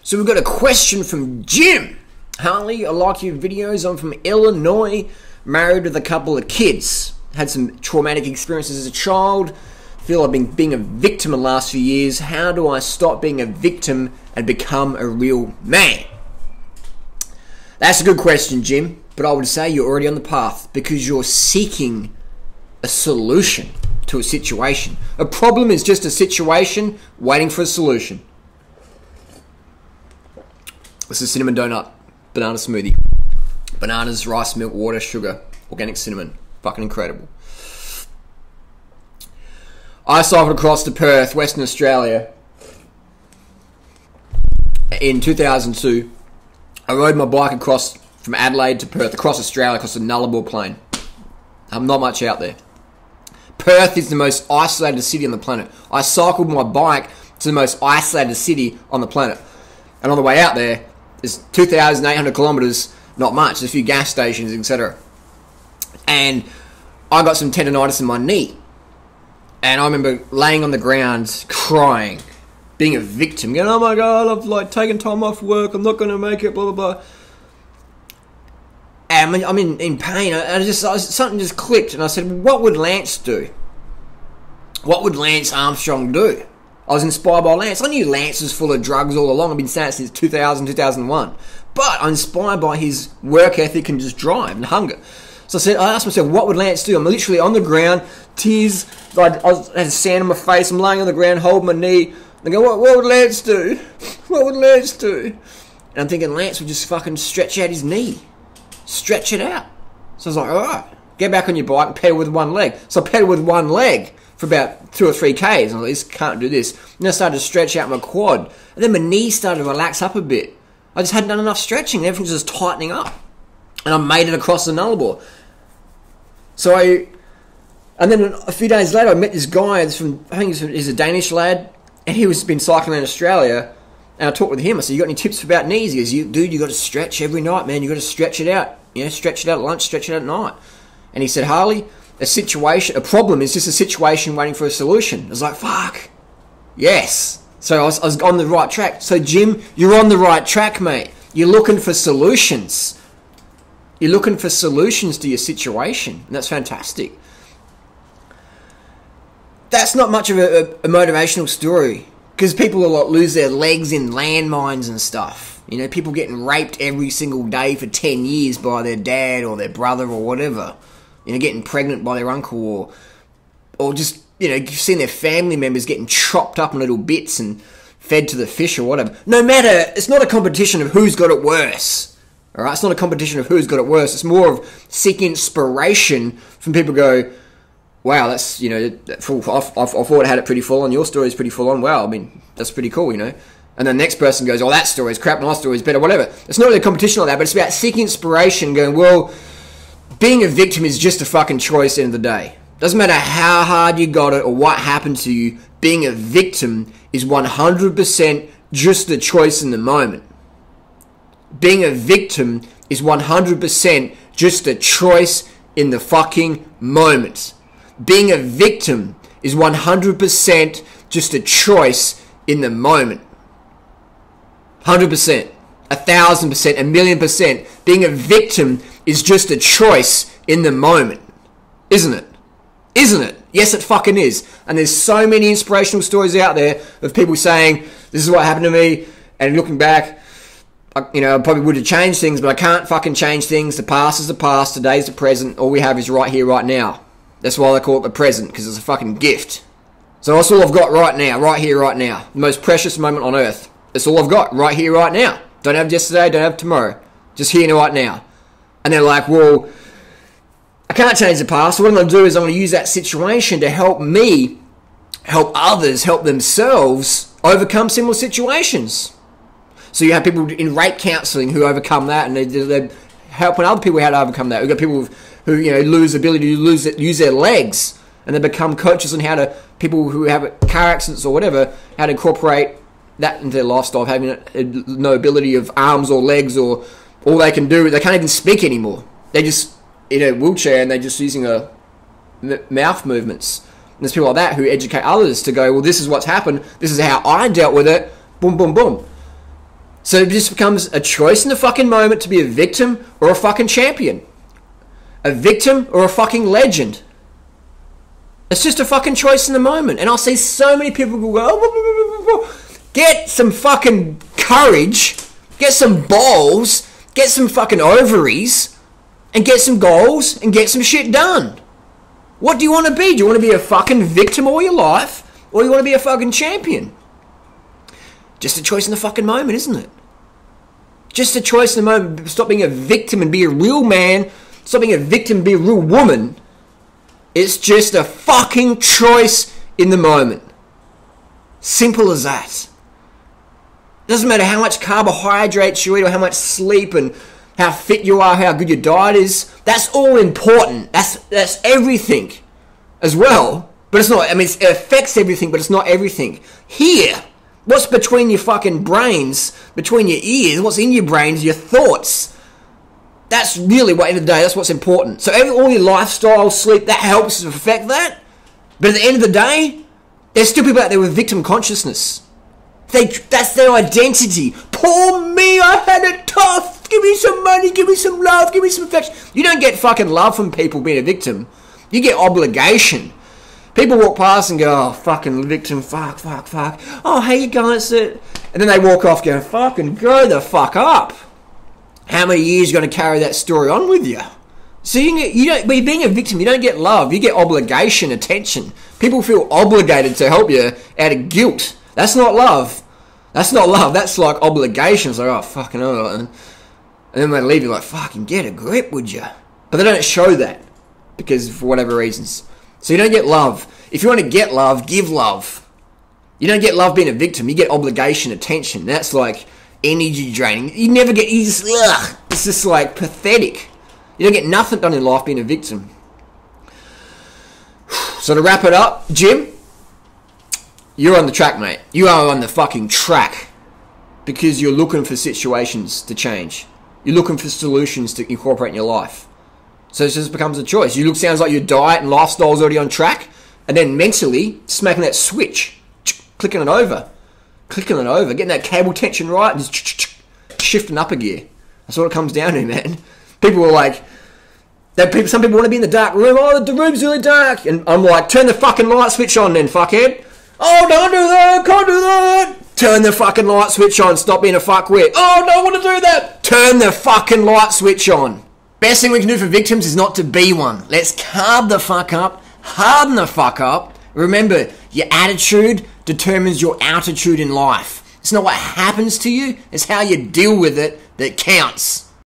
So we've got a question from Jim. Harley, I like your videos. I'm from Illinois, married with a couple of kids. Had some traumatic experiences as a child. Feel I've been being a victim in the last few years. How do I stop being a victim and become a real man? That's a good question, Jim. But I would say you're already on the path because you're seeking a solution to a situation. A problem is just a situation waiting for a solution. This is cinnamon donut, banana smoothie. Bananas, rice, milk, water, sugar, organic cinnamon. Fucking incredible. I cycled across to Perth, Western Australia in 2002. I rode my bike across from Adelaide to Perth, across Australia, across the Nullarbor Plain. Not much out there. Perth is the most isolated city on the planet. I cycled my bike to the most isolated city on the planet. And on the way out there, it's 2,800 kilometres, not much. There's a few gas stations, etc. And I got some tendonitis in my knee. And I remember laying on the ground, crying, being a victim, going, oh my God, I've taken time off work, I'm not going to make it, blah, blah, blah. And I'm in pain. Something just clicked, and I said, what would Lance do? What would Lance Armstrong do? I was inspired by Lance. I knew Lance was full of drugs all along. I've been saying it since 2000, 2001. But I'm inspired by his work ethic and just drive and hunger. So I asked myself, what would Lance do? I'm literally on the ground, tears, I had sand on my face, I'm laying on the ground, holding my knee. I go, what would Lance do? What would Lance do? And I'm thinking Lance would just fucking stretch out his knee. Stretch it out. So I was like, alright, get back on your bike and pedal with one leg. So I pedaled with one leg for about 2 or 3 Ks. And I was like, this can't do this. And then I started to stretch out my quad. And then my knee started to relax up a bit. I just hadn't done enough stretching. Everything was just tightening up. And I made it across the Nullarbor. And then a few days later, I met this guy. I think he's a Danish lad. And he was been cycling in Australia. And I talked with him. I said, you got any tips about knees? He goes, dude, you got to stretch every night, man. You got to stretch it out. You know, stretch it out at lunch, stretch it out at night. And he said, Harley, a problem is just a situation waiting for a solution. I was like, fuck. Yes. So I was on the right track. So Jim, you're on the right track, mate. You're looking for solutions. You're looking for solutions to your situation. And that's fantastic. That's not much of a motivational story. Because people will lose their legs in landmines and stuff. You know, people getting raped every single day for 10 years by their dad or their brother or whatever. You know, getting pregnant by their uncle or just, you know, seeing their family members getting chopped up in little bits and fed to the fish or whatever. No matter, it's not a competition of who's got it worse. Alright, it's not a competition of who's got it worse. It's more of seeking inspiration from people who go, wow, that's, you know, I thought I had it pretty full on. Your story's pretty full on. Wow, I mean, that's pretty cool, you know. And the next person goes, oh, that story's crap, my story's better, whatever. It's not really a competition like that, but it's about seeking inspiration, going, well, being a victim is just a fucking choice at the end of the day. Doesn't matter how hard you got it or what happened to you, being a victim is 100% just a choice in the moment. Being a victim is 100% just a choice in the fucking moment. Being a victim is 100% just a choice in the moment. 100%, 1,000%, 1,000,000%. Being a victim is just a choice in the moment. Isn't it? Isn't it? Yes, it fucking is. And there's so many inspirational stories out there of people saying, this is what happened to me, and looking back, I probably would have changed things, but I can't fucking change things. The past is the past, today's the present, all we have is right here, right now. That's why they call it the present, because it's a fucking gift. So that's all I've got right now, right here, right now. The most precious moment on earth. That's all I've got right here, right now. Don't have yesterday, don't have tomorrow. Just here and right now. And they're like, well, I can't change the past. So what I'm going to do is I'm going to use that situation to help me, help others, help themselves overcome similar situations. So you have people in rape counselling who overcome that, and they're helping other people how to overcome that. We've got people who lose the ability to use their legs, and they become coaches on how to, people who have car accidents or whatever, how to incorporate that into their lifestyle, having no ability of arms or legs, or all they can do, they can't even speak anymore. They just in a wheelchair and they're just using mouth movements. And there's people like that who educate others to go, well, this is what's happened, this is how I dealt with it, boom, boom, boom. So it just becomes a choice in the fucking moment to be a victim or a fucking champion. A victim or a fucking legend. It's just a fucking choice in the moment. And I'll see so many people go, oh, get some fucking courage, get some balls, get some fucking ovaries, and get some goals, and get some shit done. What do you want to be? Do you want to be a fucking victim all your life, or do you want to be a fucking champion? Just a choice in the fucking moment, isn't it? Just a choice in the moment. Stop being a victim and be a real man. Stop being a victim and be a real woman. It's just a fucking choice in the moment. Simple as that. Doesn't matter how much carbohydrates you eat or how much sleep and how fit you are, how good your diet is. That's all important. That's everything as well. But it's not, I mean, it affects everything, but it's not everything. Here, what's between your fucking brains, between your ears, what's in your brains, your thoughts. That's really what, at the end of the day, that's what's important. So all your lifestyle, sleep, that helps to affect that. But at the end of the day, there's still people out there with victim consciousness. That's their identity. Poor me, I had it tough. Give me some money, give me some love, give me some affection. You don't get fucking love from people being a victim. You get obligation. People walk past and go, oh, fucking victim, fuck. Oh, how you going? And then they walk off going, fucking grow the fuck up. How many years are you going to carry that story on with you? So by being a victim, you don't get love. You get obligation, attention. People feel obligated to help you out of guilt. That's not love. That's not love. That's like obligation. It's like, oh, fucking hell. And then they leave you like, fucking get a grip, would you? But they don't show that because for whatever reasons. So you don't get love. If you want to get love, give love. You don't get love being a victim. You get obligation, attention. That's like energy draining. You never get, it's just like pathetic. You don't get nothing done in life being a victim. So to wrap it up, Jim, you're on the track, mate. You are on the fucking track because you're looking for situations to change. You're looking for solutions to incorporate in your life. So it just becomes a choice. Sounds like your diet and lifestyle is already on track, and then mentally smacking that switch, clicking it over, getting that cable tension right, and just shifting up a gear. That's what it comes down to, man. People are like, some people want to be in the dark room. Oh, the room's really dark, and I'm like, turn the fucking light switch on, then, fuckhead. Oh, don't do that, can't do that. Turn the fucking light switch on, stop being a fuckwit. Oh, don't want to do that. Turn the fucking light switch on. Best thing we can do for victims is not to be one. Let's carb the fuck up, harden the fuck up. Remember, your attitude determines your altitude in life. It's not what happens to you, it's how you deal with it that counts.